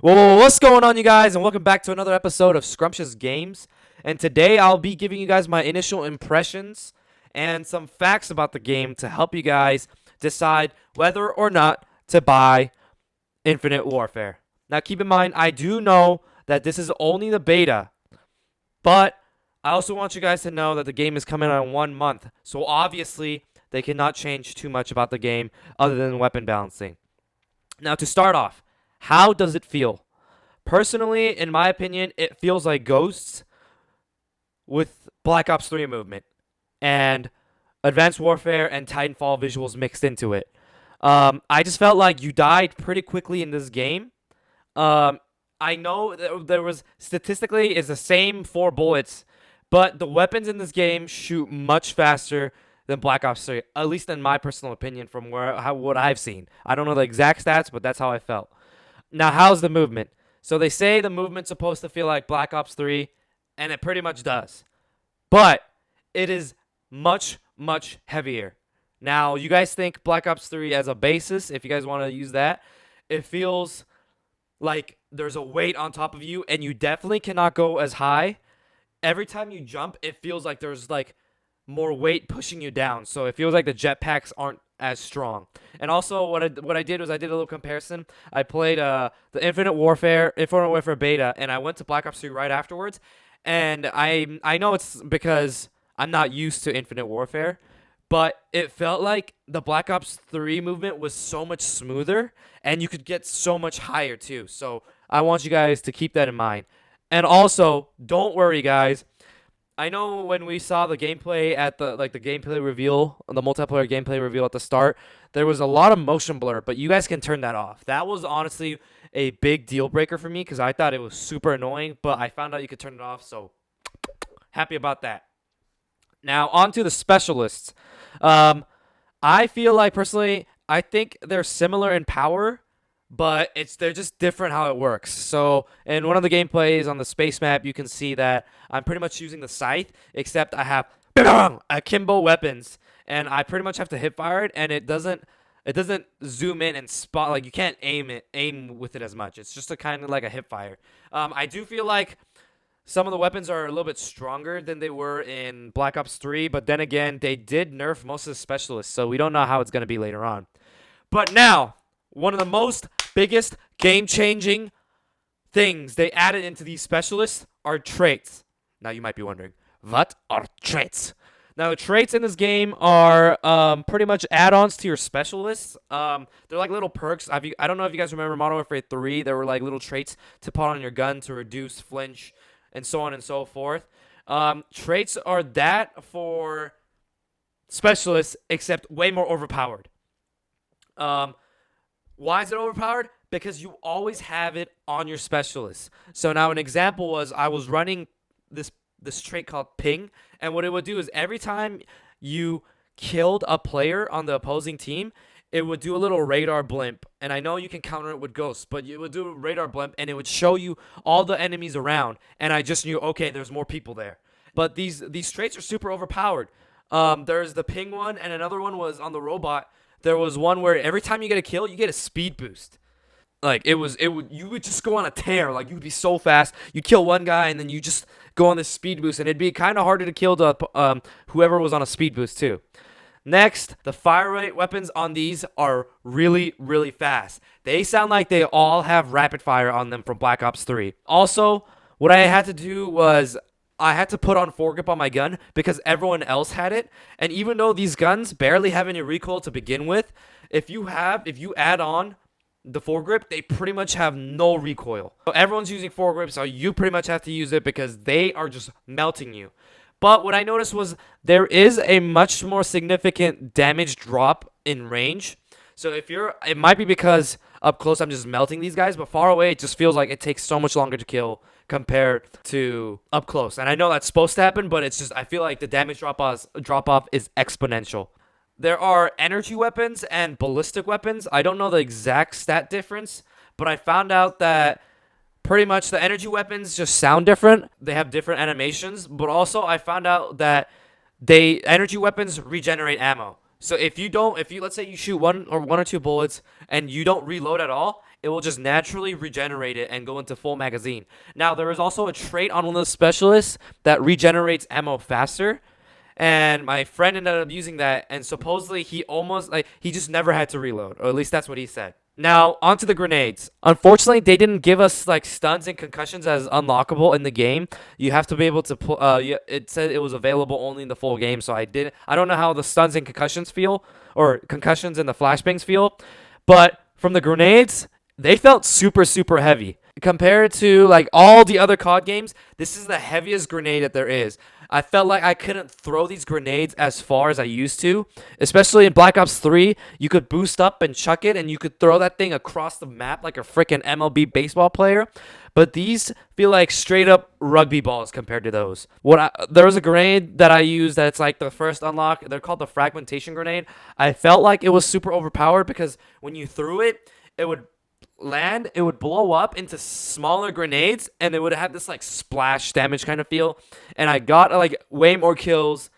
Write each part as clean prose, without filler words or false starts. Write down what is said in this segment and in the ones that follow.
What's going on, you guys, and welcome back to another episode of Scrumptious Games. And today I'll be giving you guys my initial impressions and some facts about the game to help you guys decide whether or not to buy Infinite Warfare. Now, keep in mind, I do know that this is only the beta, but I also want you guys to know that the game is coming out in 1 month. So obviously, they cannot change too much about the game other than weapon balancing. Now, to start off, how does it feel? Personally, in my opinion, it feels like Ghosts with Black Ops 3 movement and Advanced Warfare and Titanfall visuals mixed into it. I just felt like you died pretty quickly in this game. Um, I know there was statistically is the same 4 bullets, but the weapons in this game shoot much faster than Black Ops 3, at least in my personal opinion from what I've seen. I don't know the exact stats, but that's how I felt. Now, how's the movement? So they say the movement's supposed to feel like Black Ops 3, and it pretty much does. But it is much, much heavier. Now, you guys think Black Ops 3 as a basis, if you guys want to use that, it feels like there's a weight on top of you, and you definitely cannot go as high. Every time you jump, it feels like there's like more weight pushing you down. So it feels like the jetpacks aren't as strong. And also, what I did was I did a little comparison. I played the Infinite Warfare beta, and I went to Black Ops 3 right afterwards. And I know it's because I'm not used to Infinite Warfare, but it felt like the Black Ops 3 movement was so much smoother, and you could get so much higher too. So I want you guys to keep that in mind. And also, don't worry, guys. I know when we saw the gameplay at the gameplay reveal, the multiplayer gameplay reveal at the start, there was a lot of motion blur, but you guys can turn that off. That was honestly a big deal breaker for me because I thought it was super annoying, but I found out you could turn it off, so happy about that. Now on to the specialists. Um, I feel like personally, I think they're similar in power, but they're just different how it works. So in one of the gameplays on the space map, you can see that I'm pretty much using the scythe, except I have akimbo weapons, and I pretty much have to hip fire it, and it doesn't zoom in and spot like you can't aim with it as much. It's just a kind of like a hip fire. I do feel like some of the weapons are a little bit stronger than they were in Black Ops 3, but then again, they did nerf most of the specialists, so we don't know how it's going to be later on. But now, one of the most biggest game-changing things they added into these specialists are traits. Now you might be wondering, what are traits? Now, traits in this game are pretty much add-ons to your specialists. They're like little perks. I don't know if you guys remember Modern Warfare 3. There were like little traits to put on your gun to reduce flinch and so on and so forth. Traits are that for specialists, except way more overpowered. Um, why is it overpowered? Because you always have it on your specialist. So now an example was I was running this this trait called ping, and what it would do is every time you killed a player on the opposing team, it would do a little radar blimp. And I know you can counter it with ghosts, but it would do a radar blimp and it would show you all the enemies around. And I just knew, okay, there's more people there. But these traits are super overpowered. There's the ping one, and another one was on the robot. There was one where every time you get a kill, you get a speed boost. Like you would just go on a tear. Like you'd be so fast. You kill one guy and then you just go on this speed boost, and it'd be kind of harder to kill the whoever was on a speed boost too. Next, the fire rate weapons on these are really, really fast. They sound like they all have rapid fire on them from Black Ops 3. Also, what I had to do was I had to put on foregrip on my gun because everyone else had it. And even though these guns barely have any recoil to begin with, if you add on the foregrip, they pretty much have no recoil. So everyone's using foregrip, so you pretty much have to use it because they are just melting you. But what I noticed was there is a much more significant damage drop in range. So it might be because up close I'm just melting these guys, but far away it just feels like it takes so much longer to kill compared to up close. And I know that's supposed to happen, but it's just I feel like the damage drop off is exponential. There are energy weapons and ballistic weapons. I don't know the exact stat difference, but I found out that pretty much the energy weapons just sound different. They have different animations, but also I found out that energy weapons regenerate ammo. So if you let's say you shoot one or two bullets and you don't reload at all, it will just naturally regenerate it and go into full magazine. Now, there is also a trait on one of the specialists that regenerates ammo faster. And my friend ended up using that, and supposedly he just never had to reload, or at least that's what he said. Now, onto the grenades. Unfortunately, they didn't give us like stuns and concussions as unlockable in the game. You have to be able to pull. It said it was available only in the full game, so I didn't. I don't know how the stuns and concussions feel, or concussions and the flashbangs feel, but from the grenades, they felt super super heavy compared to like all the other COD games. This is the heaviest grenade that there is. I felt like I couldn't throw these grenades as far as I used to, especially in Black Ops 3. You could boost up and chuck it, and you could throw that thing across the map like a freaking MLB baseball player. But these feel like straight up rugby balls compared to those. There was a grenade that I used that's like the first unlock. They're called the fragmentation grenade. I felt like it was super overpowered because when you threw it, it would land, it would blow up into smaller grenades, and it would have this like splash damage kind of feel. And I got like way more kills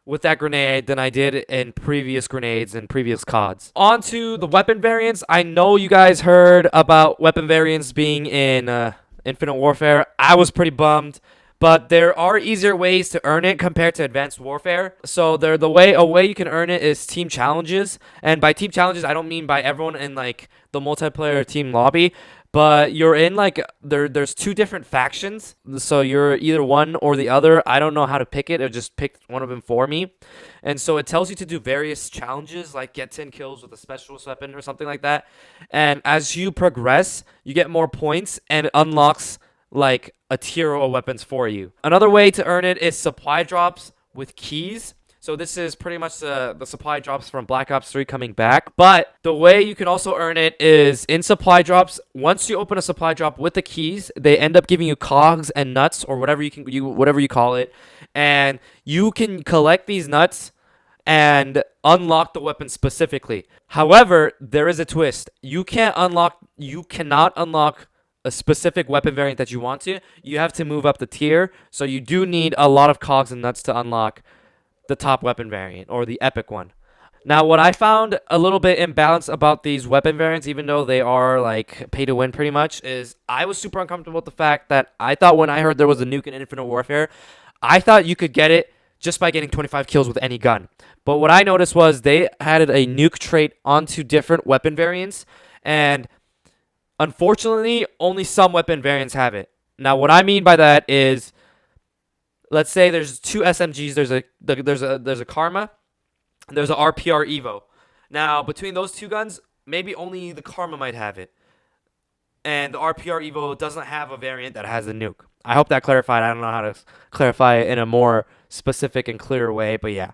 with that grenade than I did in previous grenades and previous CODs. On to the weapon variants. I know you guys heard about weapon variants being in Infinite Warfare. I was pretty bummed, but there are easier ways to earn it compared to Advanced Warfare. So a way you can earn it is team challenges. And by team challenges, I don't mean by everyone in like the multiplayer team lobby, but you're in like there's two different factions. So you're either one or the other. I don't know how to pick it. It just picked one of them for me. And so it tells you to do various challenges like get 10 kills with a specialist weapon or something like that. And as you progress, you get more points and it unlocks like a tier of weapons for you. Another way to earn it is supply drops with keys. So this is pretty much the supply drops from Black Ops 3 coming back. But the way you can also earn it is in supply drops. Once you open a supply drop with the keys, they end up giving you cogs and nuts or whatever you call it, and you can collect these nuts and unlock the weapon specifically. However, there is a twist. You cannot unlock a specific weapon variant that you want to. You have to move up the tier, so you do need a lot of cogs and nuts to unlock the top weapon variant or the epic one. Now, what I found a little bit imbalanced about these weapon variants, even though they are like pay to win pretty much, is I was super uncomfortable with the fact that I thought when I heard there was a nuke in Infinite Warfare, I thought you could get it just by getting 25 kills with any gun. But what I noticed was they added a nuke trait onto different weapon variants, and unfortunately, only some weapon variants have it. Now, what I mean by that is, let's say there's two SMGs. There's a Karma, and there's a RPR Evo. Now, between those two guns, maybe only the Karma might have it, and the RPR Evo doesn't have a variant that has the nuke. I hope that clarified. I don't know how to clarify it in a more specific and clear way, but yeah.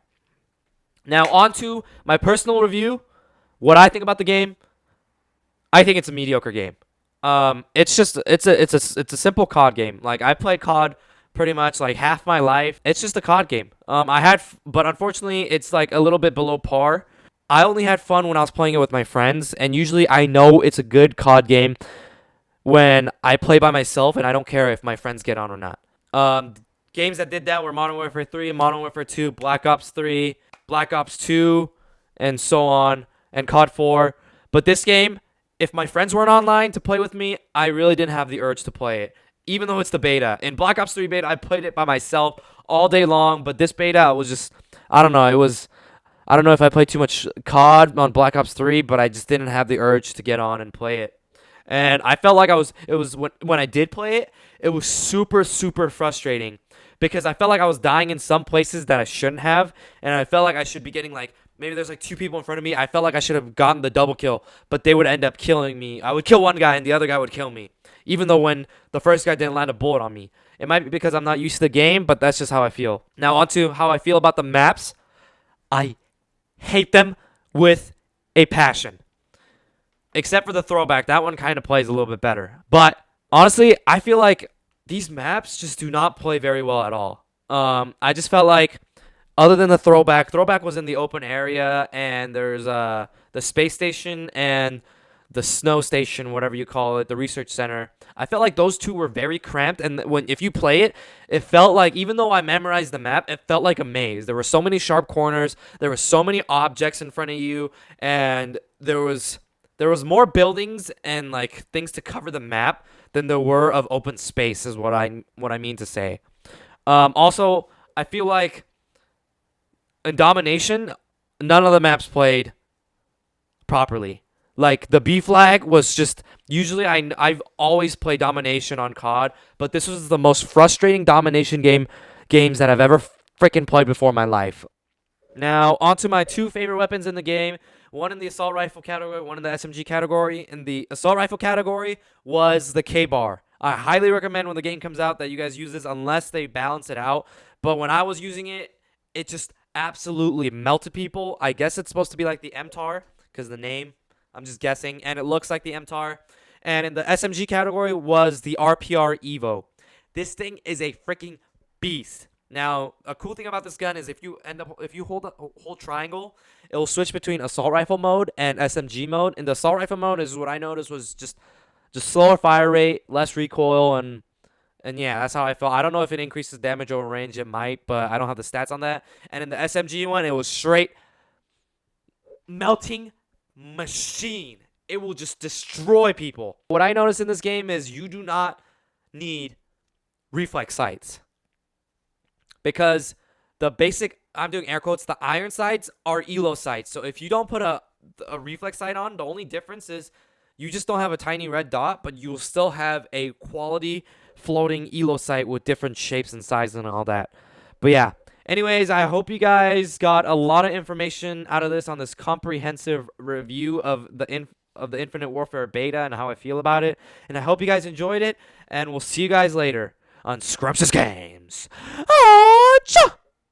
Now, on to my personal review. What I think about the game. I think it's a mediocre game. It's a simple COD game. Like I played COD pretty much like half my life. It's just a COD game. But unfortunately, it's like a little bit below par. I only had fun when I was playing it with my friends, and usually I know it's a good COD game when I play by myself, and I don't care if my friends get on or not. Games that did that were Modern Warfare 3, Modern Warfare 2, Black Ops 3, Black Ops 2, and so on, and COD 4. But this game, if my friends weren't online to play with me, I really didn't have the urge to play it, even though it's the beta. In Black Ops 3 beta, I played it by myself all day long, but this beta was just, I don't know, I don't know if I played too much COD on Black Ops 3, but I just didn't have the urge to get on and play it. And I felt like when I did play it, it was super, super frustrating because I felt like I was dying in some places that I shouldn't have, and I felt like I should be getting like, maybe there's like two people in front of me. I felt like I should have gotten the double kill, but they would end up killing me. I would kill one guy and the other guy would kill me, even though when the first guy didn't land a bullet on me. It might be because I'm not used to the game, but that's just how I feel. Now on to how I feel about the maps. I hate them with a passion. Except for the throwback. That one kind of plays a little bit better. But honestly, I feel like these maps just do not play very well at all. I just felt like, other than the throwback was in the open area, and there's the space station and the snow station, whatever you call it, the research center. I felt like those two were very cramped, and if you play it, it felt like, even though I memorized the map, it felt like a maze. There were so many sharp corners, there were so many objects in front of you, and there was there was more buildings and like things to cover the map than there were of open space, is what I mean to say. Also, I feel like in Domination, none of the maps played properly. Like the B flag was just usually I've always played Domination on COD, but this was the most frustrating Domination games that I've ever freaking played before in my life. Now, onto my two favorite weapons in the game. One in the assault rifle category, one in the SMG category. In the assault rifle category was the K-bar. I highly recommend when the game comes out that you guys use this unless they balance it out. But when I was using it, it just absolutely melted people. I guess it's supposed to be like the MTAR because the name, I'm just guessing, and it looks like the MTAR. And in the SMG category was the RPR Evo. This thing is a freaking beast. Now, a cool thing about this gun is if you hold triangle, it will switch between assault rifle mode and SMG mode. In the assault rifle mode is what I noticed was just slower fire rate, less recoil, and yeah, that's how I felt. I don't know if it increases damage over range. It might, but I don't have the stats on that. And in the SMG one, it was straight melting machine. It will just destroy people. What I noticed in this game is you do not need reflex sights. Because the basic, I'm doing air quotes, the iron sights are elo sights. So if you don't put a reflex sight on, the only difference is you just don't have a tiny red dot, but you'll still have a quality floating elo sight with different shapes and sizes and all that. But yeah, anyways, I hope you guys got a lot of information out of this on this comprehensive review of the Infinite Warfare beta and how I feel about it. And I hope you guys enjoyed it, and we'll see you guys later on Scrumptious Games. Achoo!